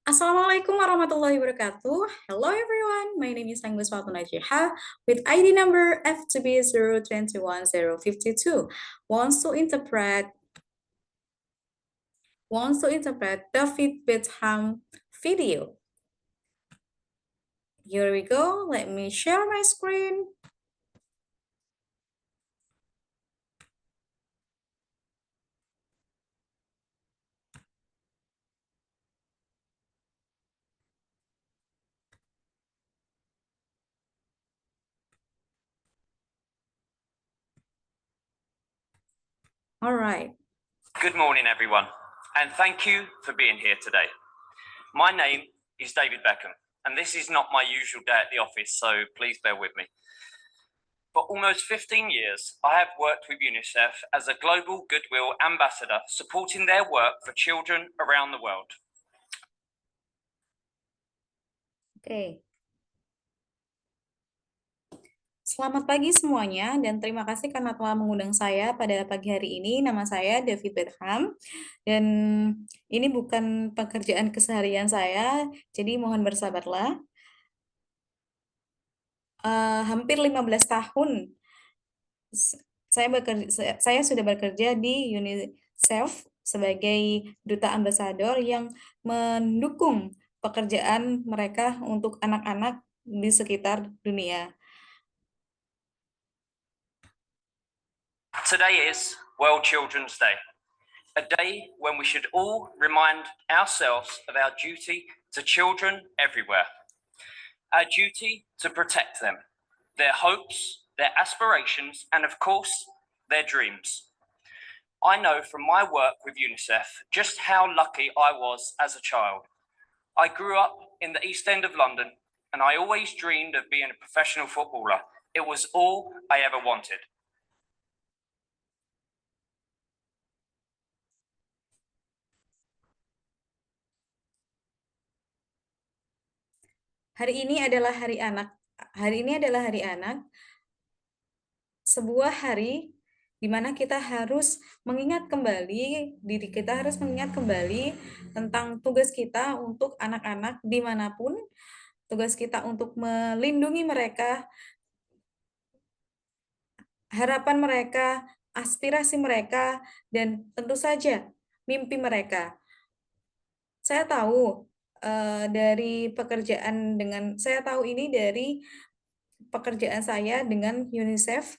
Assalamualaikum warahmatullahi wabarakatuh. Hello everyone, my name is Anggus Fatuna Jiha with ID number FTB021052. Wants to interpret David Betham video. Here we go. Let me share my screen. All right. Good morning, everyone, and thank you for being here today. My name is David Beckham, and this is not my usual day at the office, so please bear with me. For almost 15 years, I have worked with UNICEF as a global goodwill ambassador, supporting their work for children around the world. Oke. Selamat pagi semuanya, dan terima kasih karena telah mengundang saya pada pagi hari ini. Nama saya David Betham, dan ini bukan pekerjaan keseharian saya, jadi mohon bersabarlah. Hampir 15 tahun saya sudah bekerja di UNICEF sebagai duta ambasador yang mendukung pekerjaan mereka untuk anak-anak di sekitar dunia. Today is World Children's Day, a day when we should all remind ourselves of our duty to children everywhere. Our duty to protect them, their hopes, their aspirations, and of course, their dreams. I know from my work with UNICEF just how lucky I was as a child. I grew up in the East End of London, and I always dreamed of being a professional footballer. It was all I ever wanted. Hari ini adalah hari anak. Hari ini adalah hari anak, sebuah hari di mana kita harus mengingat kembali, diri kita harus mengingat kembali tentang tugas kita untuk anak-anak dimanapun, tugas kita untuk melindungi mereka, harapan mereka, aspirasi mereka, dan tentu saja mimpi mereka. Saya tahu saya tahu ini dari pekerjaan saya dengan UNICEF.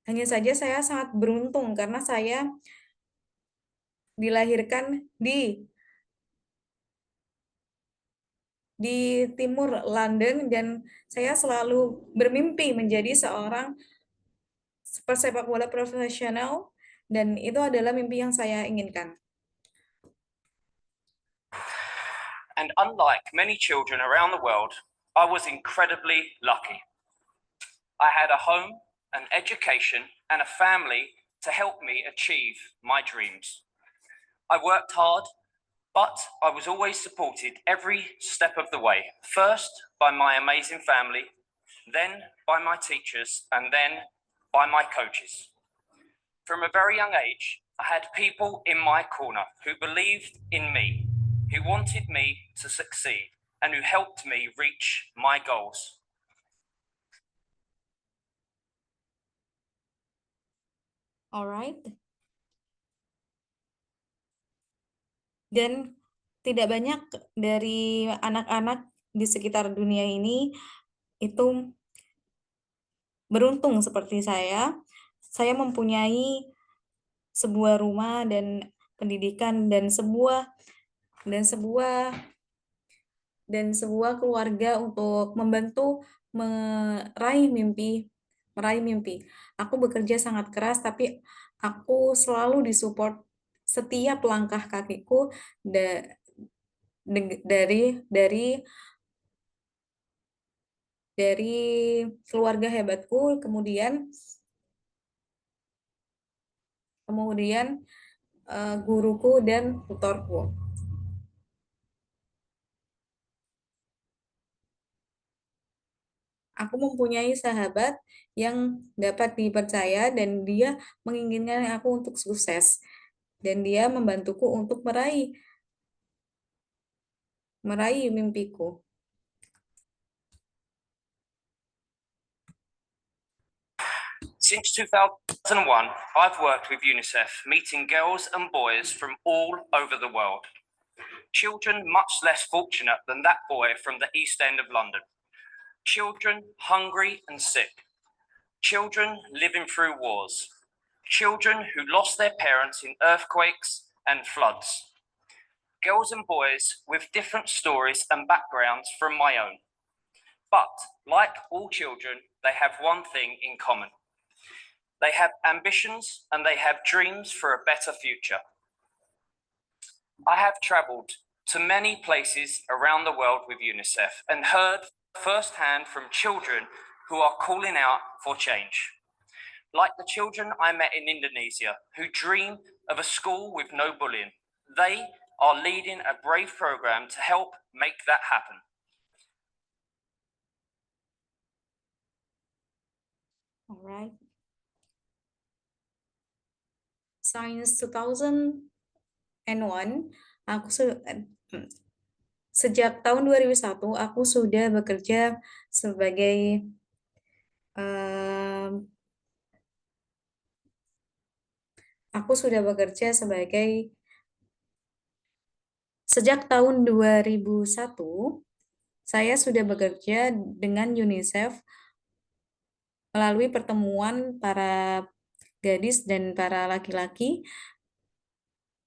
Hanya saja saya sangat beruntung karena saya dilahirkan di timur London, dan saya selalu bermimpi menjadi seorang pesepak bola profesional, dan itu adalah mimpi yang saya inginkan. And unlike many children around the world, I was incredibly lucky. I had a home, an education, and a family to help me achieve my dreams. I worked hard, but I was always supported every step of the way, first by my amazing family, then by my teachers, and then by my coaches. From a very young age, I had people in my corner who believed in me, who wanted me to succeed, and who helped me reach my goals. Alright. Dan tidak banyak dari anak-anak di sekitar dunia ini itu beruntung seperti saya. Saya mempunyai sebuah rumah dan pendidikan dan sebuah keluarga untuk membantu meraih mimpi. Aku bekerja sangat keras, tapi aku selalu disupport setiap langkah kakiku dari keluarga hebatku, kemudian guruku dan tutorku. Aku mempunyai sahabat yang dapat dipercaya, dan dia menginginkan aku untuk sukses, dan dia membantuku untuk meraih meraih mimpiku. Since 2001, I've worked with UNICEF, meeting girls and boys from all over the world. Children much less fortunate than that boy from the East End of London. Children hungry and sick. Children living through wars. Children who lost their parents in earthquakes and floods. Girls and boys with different stories and backgrounds from my own. But like all children, they have one thing in common. They have ambitions and they have dreams for a better future. I have travelled to many places around the world with UNICEF and heard firsthand from children who are calling out for change. Like the children I met in Indonesia who dream of a school with no bullying. They are leading a brave program to help make that happen. All right. Since 2001, aku sejak tahun 2001 aku sudah bekerja sebagai aku sudah bekerja sebagai sejak tahun 2001 saya sudah bekerja dengan UNICEF melalui pertemuan para gadis dan para laki-laki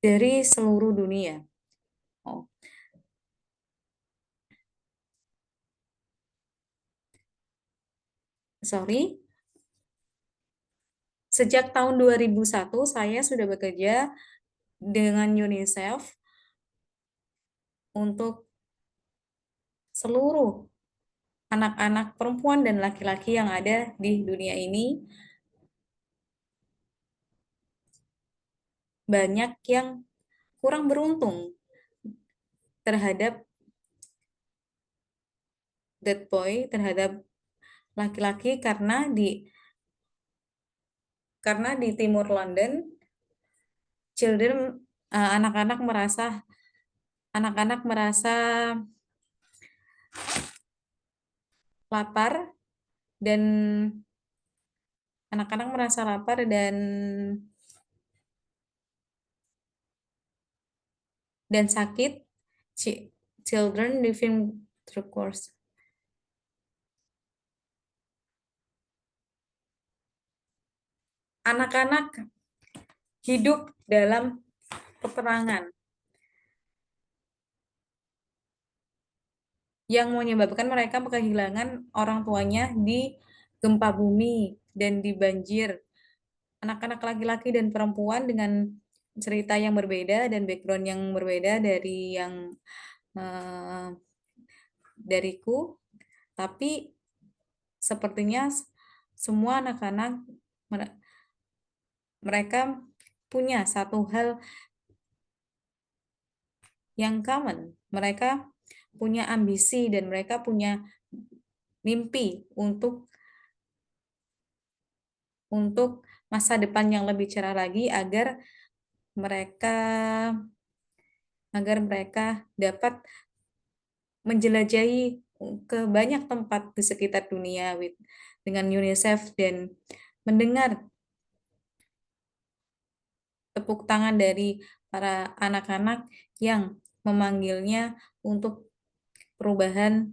dari seluruh dunia. Oh, sorry. Sejak tahun 2001 saya sudah bekerja dengan UNICEF untuk seluruh anak-anak perempuan dan laki-laki yang ada di dunia ini. Banyak yang kurang beruntung terhadap that boy, terhadap laki-laki karena di timur London anak-anak merasa lapar dan anak-anak merasa lapar dan sakit. Children living through course. Anak-anak hidup dalam peperangan yang menyebabkan mereka kehilangan orang tuanya di gempa bumi dan di banjir. Anak-anak laki-laki dan perempuan dengan cerita yang berbeda dan background yang berbeda dari yang dariku, tapi sepertinya semua anak-anak mereka punya satu hal yang common. Mereka punya ambisi dan mereka punya mimpi untuk masa depan yang lebih cerah lagi agar mereka dapat menjelajahi ke banyak tempat di sekitar dunia dengan UNICEF dan mendengar tepuk tangan dari para anak-anak yang memanggilnya untuk perubahan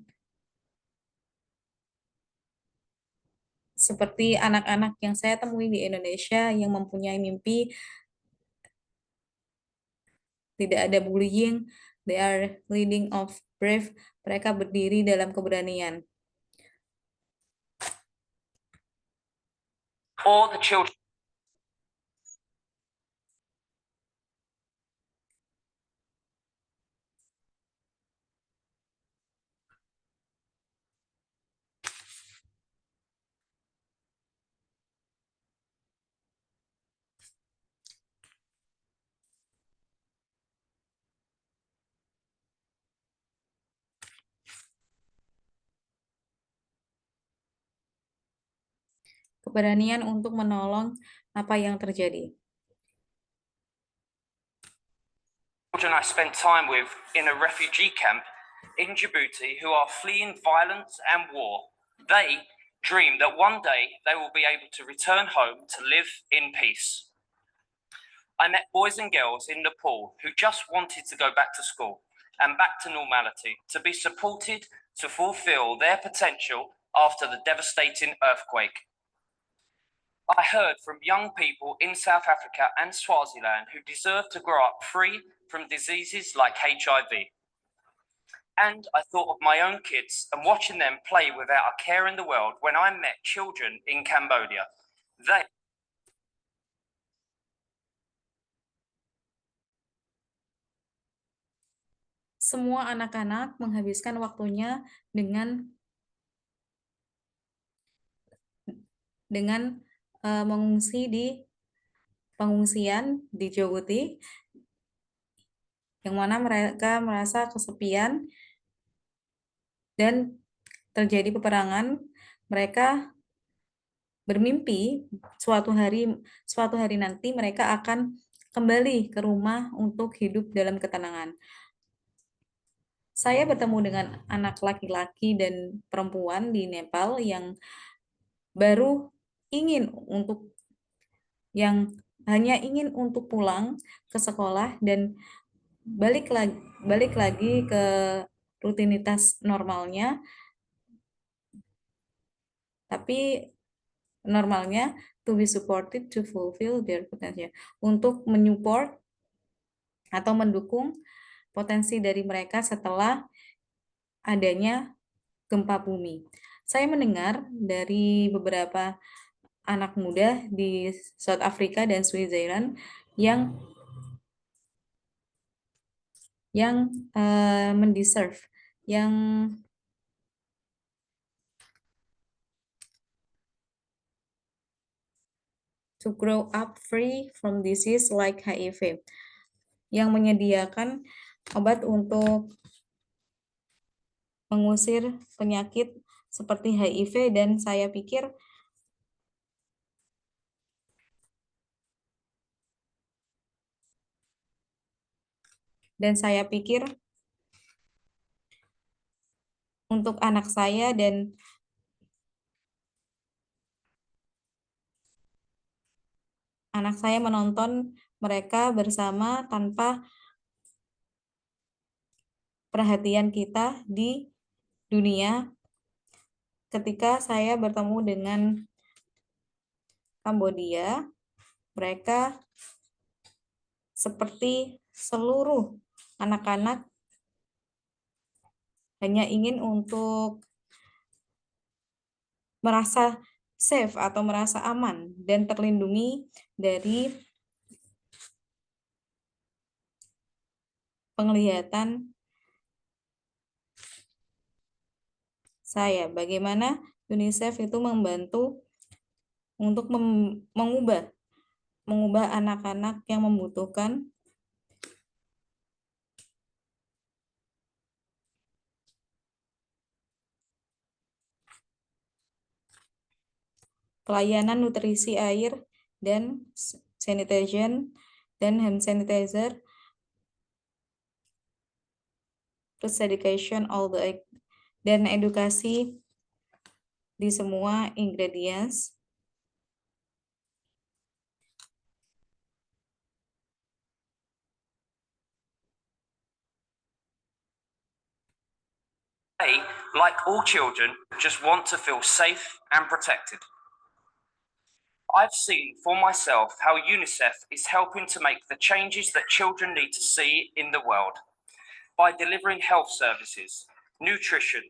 seperti anak-anak yang saya temui di Indonesia yang mempunyai mimpi, tidak ada bullying, they are leading of brave, mereka berdiri dalam keberanian. Or the children Keberanian untuk menolong apa yang terjadi. I spent time with in a refugee camp in Djibouti who are fleeing violence and war. They dream that one day they will be able to return home to live in peace. I met boys and girls in Nepal who just wanted to go back to school and back to normality, to be supported to fulfill their potential after the devastating earthquake. I heard from young people in South Africa and Swaziland who deserve to grow up free from diseases like HIV. And I thought of my own kids and watching them play without a care in the world when I met children in Cambodia. They Semua anak-anak menghabiskan waktunya dengan mengungsi di pengungsian di Djibouti, yang mana mereka merasa kesepian dan terjadi peperangan. Mereka bermimpi suatu hari nanti mereka akan kembali ke rumah untuk hidup dalam ketenangan. Saya bertemu dengan anak laki-laki dan perempuan di Nepal yang baru ingin untuk yang hanya ingin untuk pulang ke sekolah dan balik lagi ke rutinitas normalnya, tapi normalnya to be supported to fulfill their potential, untuk menyupport atau mendukung potensi dari mereka setelah adanya gempa bumi. Saya mendengar dari beberapa anak muda di South Africa dan Switzerland yang mendeserve, yang to grow up free from disease like HIV, yang menyediakan obat untuk mengusir penyakit seperti HIV, dan saya pikir untuk anak saya dan anak saya menonton mereka bersama tanpa perhatian kita di dunia. Ketika saya bertemu dengan Kambodia, mereka seperti seluruh anak-anak hanya ingin untuk merasa safe atau merasa aman dan terlindungi dari penglihatan saya. Bagaimana UNICEF itu membantu untuk mengubah anak-anak yang membutuhkan pelayanan nutrisi air dan sanitation dan hand sanitizer, plus education dan edukasi di semua ingredients. They, like all children, just want to feel safe and protected. I've seen for myself how UNICEF is helping to make the changes that children need to see in the world by delivering health services, nutrition,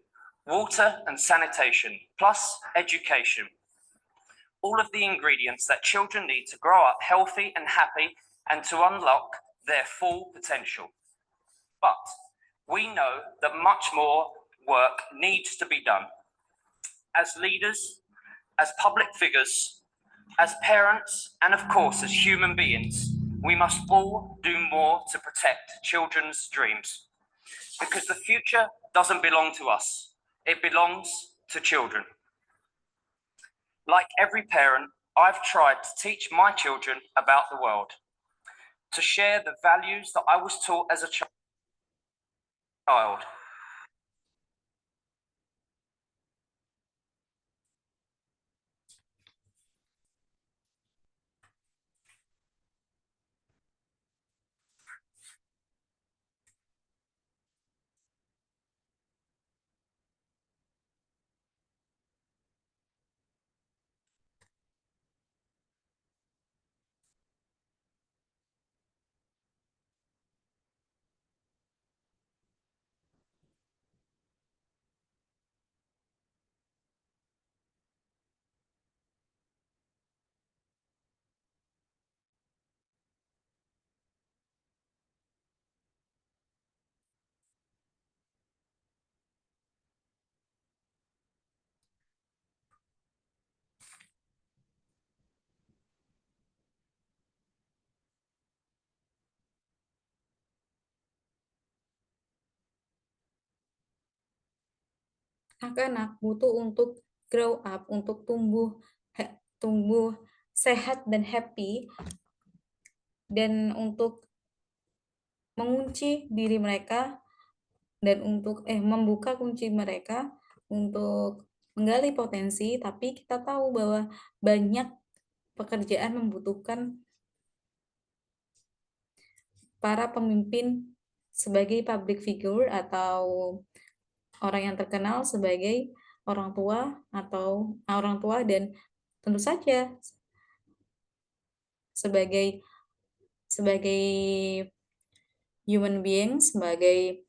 water and sanitation, plus education. All of the ingredients that children need to grow up healthy and happy and to unlock their full potential. But we know that much more work needs to be done. As leaders, as public figures, as parents, and of course as human beings, we must all do more to protect children's dreams. Because the future doesn't belong to us, it belongs to children. Like every parent, I've tried to teach my children about the world, to share the values that I was taught as a child. anak-anak butuh untuk grow up, untuk tumbuh sehat dan happy, dan untuk mengunci diri mereka, dan untuk membuka kunci mereka untuk menggali potensi, tapi kita tahu bahwa banyak pekerjaan membutuhkan para pemimpin sebagai public figure atau orang yang terkenal sebagai orang tua, dan tentu saja sebagai sebagai human being, sebagai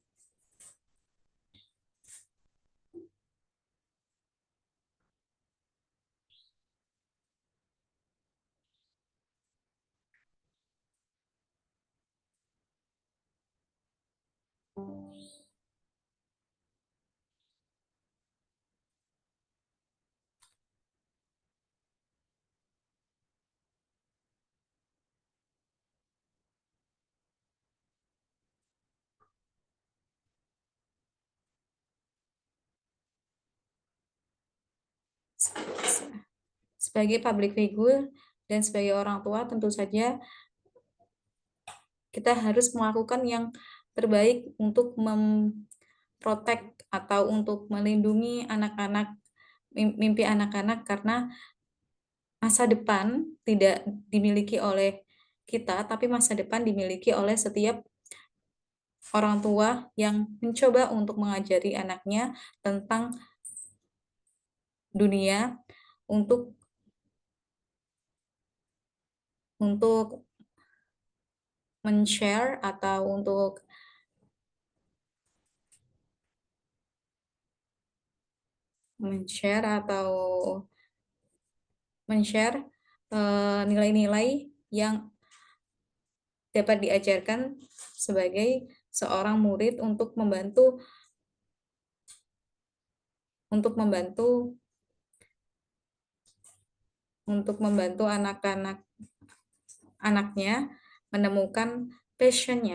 sebagai public figure dan sebagai orang tua, tentu saja kita harus melakukan yang terbaik untuk memprotek atau untuk melindungi anak-anak, mimpi anak-anak, karena masa depan tidak dimiliki oleh kita, tapi masa depan dimiliki oleh setiap orang tua yang mencoba untuk mengajari anaknya tentang dunia, untuk untuk men-share atau untuk men-share atau men-share nilai-nilai yang dapat diajarkan sebagai seorang murid untuk membantu anak-anak anaknya menemukan passion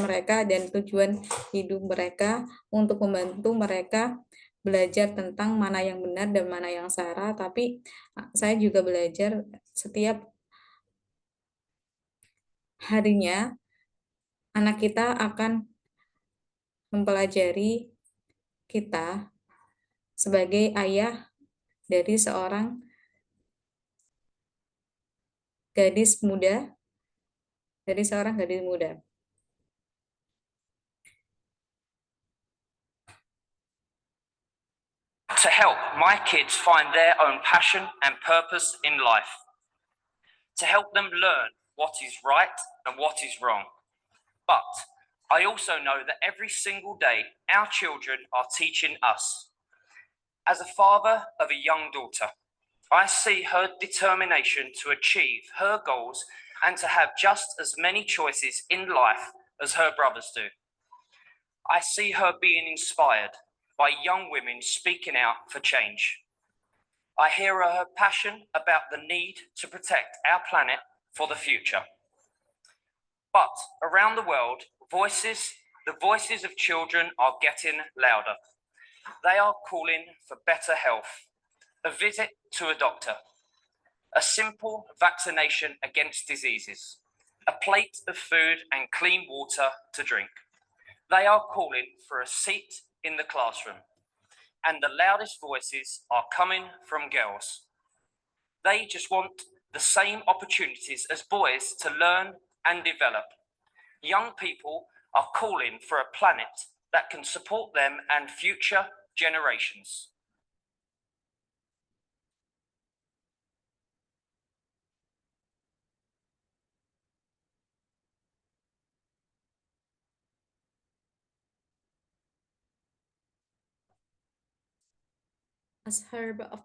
mereka dan tujuan hidup mereka, untuk membantu mereka belajar tentang mana yang benar dan mana yang salah. Tapi saya juga belajar setiap harinya, anak kita akan mempelajari kita sebagai ayah dari seorang gadis muda, dari seorang gadis muda. To help my kids find their own passion and purpose in life, to help them learn what is right and what is wrong. But I also know that every single day our children are teaching us. As a father of a young daughter, I see her determination to achieve her goals and to have just as many choices in life as her brothers do. I see her being inspired by young women speaking out for change. I hear her passion about the need to protect our planet for the future. But around the world, the voices of children are getting louder. They are calling for better health, a visit to a doctor, a simple vaccination against diseases, a plate of food and clean water to drink. They are calling for a seat in the classroom, and the loudest voices are coming from girls. They just want the same opportunities as boys to learn and develop. Young people are calling for a planet that can support them and future generations. As herb of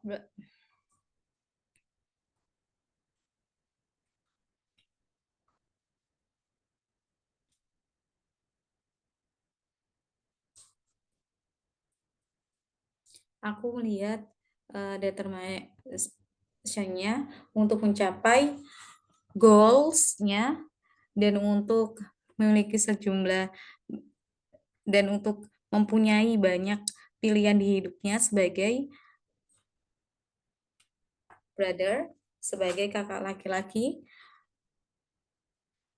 aku melihat determination-nya untuk mencapai goals-nya, dan untuk mempunyai banyak pilihan di hidupnya sebagai brother, sebagai kakak laki-laki,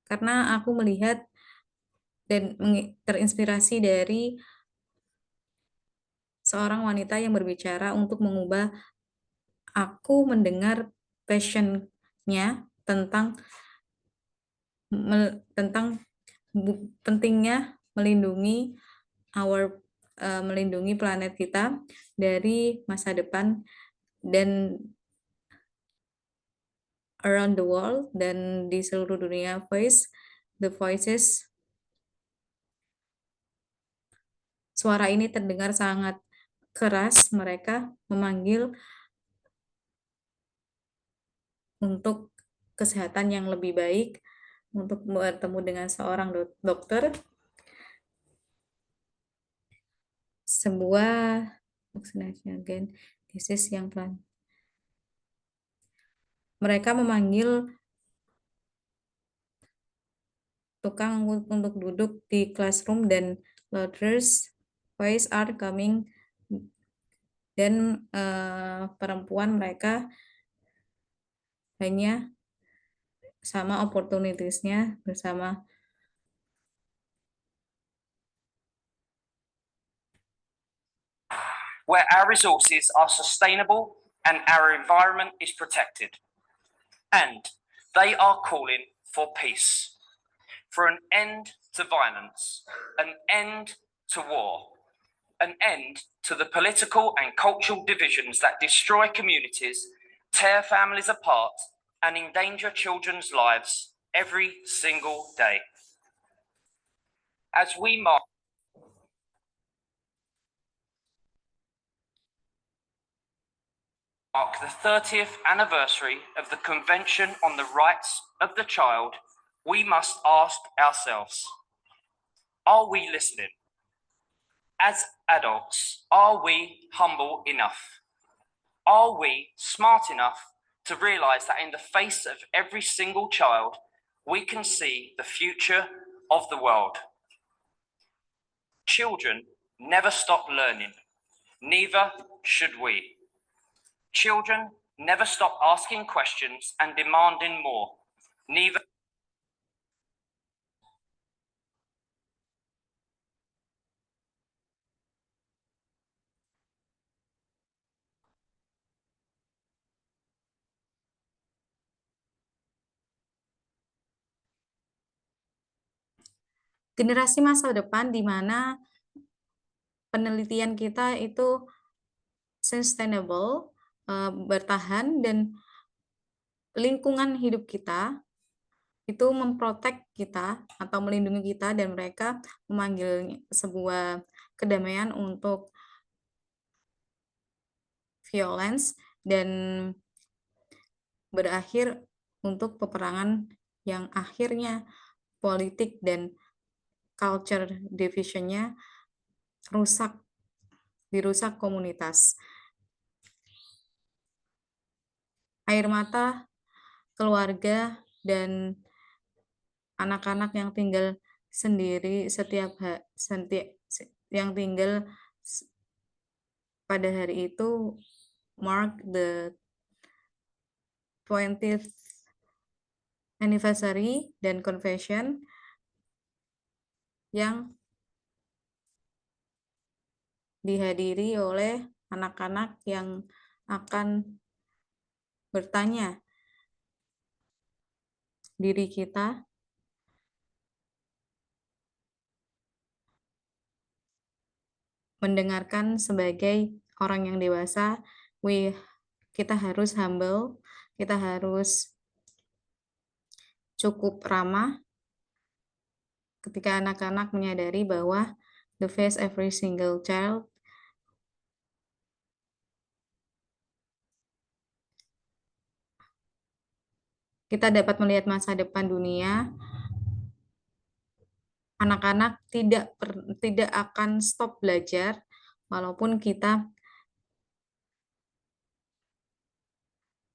karena aku melihat dan terinspirasi dari seorang wanita yang berbicara untuk mengubah. Aku mendengar passion-nya tentang pentingnya melindungi melindungi planet kita dari masa depan dan around the world dan di seluruh dunia. The voices, suara ini terdengar sangat keras. Mereka memanggil untuk kesehatan yang lebih baik, untuk bertemu dengan seorang dokter, sebuah vaksinasi agen disease yang pelan. Mereka memanggil tukang untuk duduk di classroom dan louders voice are coming, dan perempuan mereka hanya sama opportunitiesnya bersama. Where our resources are sustainable and our environment is protected. And they are calling for peace, for an end to violence, an end to war, an end to the political and cultural divisions that destroy communities, tear families apart, and endanger children's lives every single day. As we mark the 30th anniversary of the Convention on the Rights of the Child, we must ask ourselves, are we listening? As adults, are we humble enough? Are we smart enough to realize that in the face of every single child, we can see the future of the world? Children never stop learning, neither should we. Children never stop asking questions and demanding more, neither. Generasi masa depan di mana penelitian kita itu sustainable, bertahan, dan lingkungan hidup kita itu memprotek kita atau melindungi kita, dan mereka memanggil sebuah kedamaian untuk violence dan berakhir untuk peperangan yang akhirnya politik dan culture division-nya dirusak komunitas. Air mata keluarga dan anak-anak yang tinggal sendiri yang tinggal pada hari itu mark the 20th anniversary dan convention yang dihadiri oleh anak-anak yang akan bertanya diri kita mendengarkan sebagai orang yang dewasa. Kita harus humble, kita harus cukup ramah ketika anak-anak menyadari bahwa the face every single child kita dapat melihat masa depan dunia. Anak-anak tidak akan stop belajar walaupun kita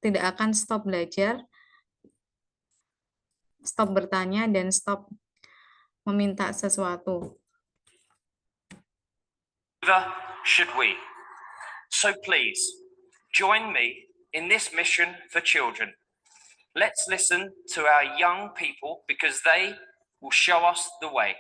tidak akan stop belajar, stop bertanya, dan stop meminta sesuatu. should we? So please, join me in this mission for children. Let's listen to our young people because they will show us the way.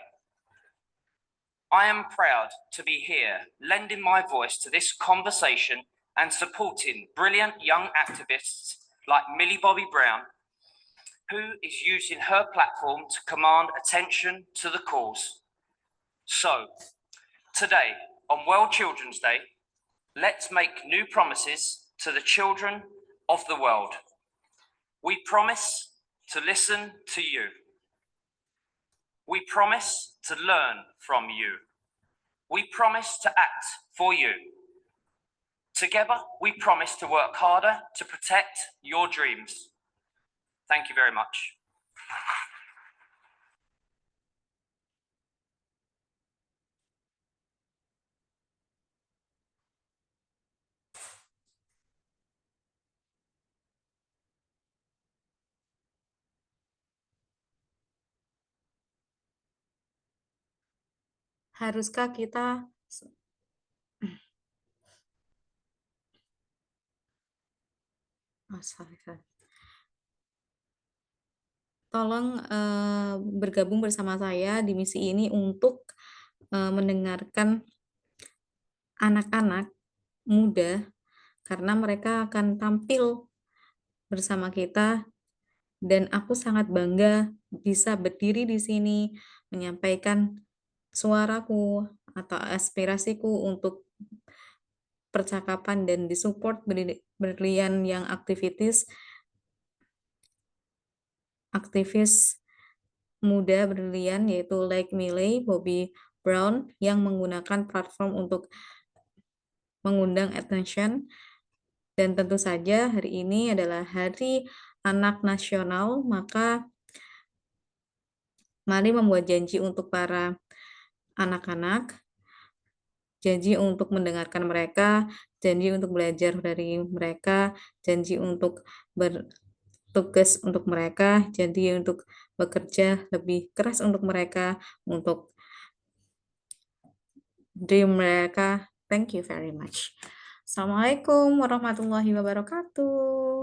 I am proud to be here, lending my voice to this conversation and supporting brilliant young activists like Millie Bobby Brown, who is using her platform to command attention to the cause. So, today, on World Children's Day, let's make new promises to the children of the world. We promise to listen to you. We promise to learn from you. We promise to act for you. Together, we promise to work harder to protect your dreams. Thank you very much. Haruskah kita sorry. Tolong bergabung bersama saya di misi ini untuk mendengarkan anak-anak muda karena mereka akan tampil bersama kita dan aku sangat bangga bisa berdiri di sini menyampaikan suaraku atau aspirasiku untuk percakapan dan disupport berlian yang aktivis muda berlian yaitu like Millie Bobby Brown yang menggunakan platform untuk mengundang attention. Dan tentu saja hari ini adalah Hari Anak Nasional, maka mari membuat janji untuk para anak-anak, janji untuk mendengarkan mereka, janji untuk belajar dari mereka, janji untuk bertugas untuk mereka, janji untuk bekerja lebih keras untuk mereka, untuk dream mereka. Thank you very much. Assalamualaikum warahmatullahi wabarakatuh.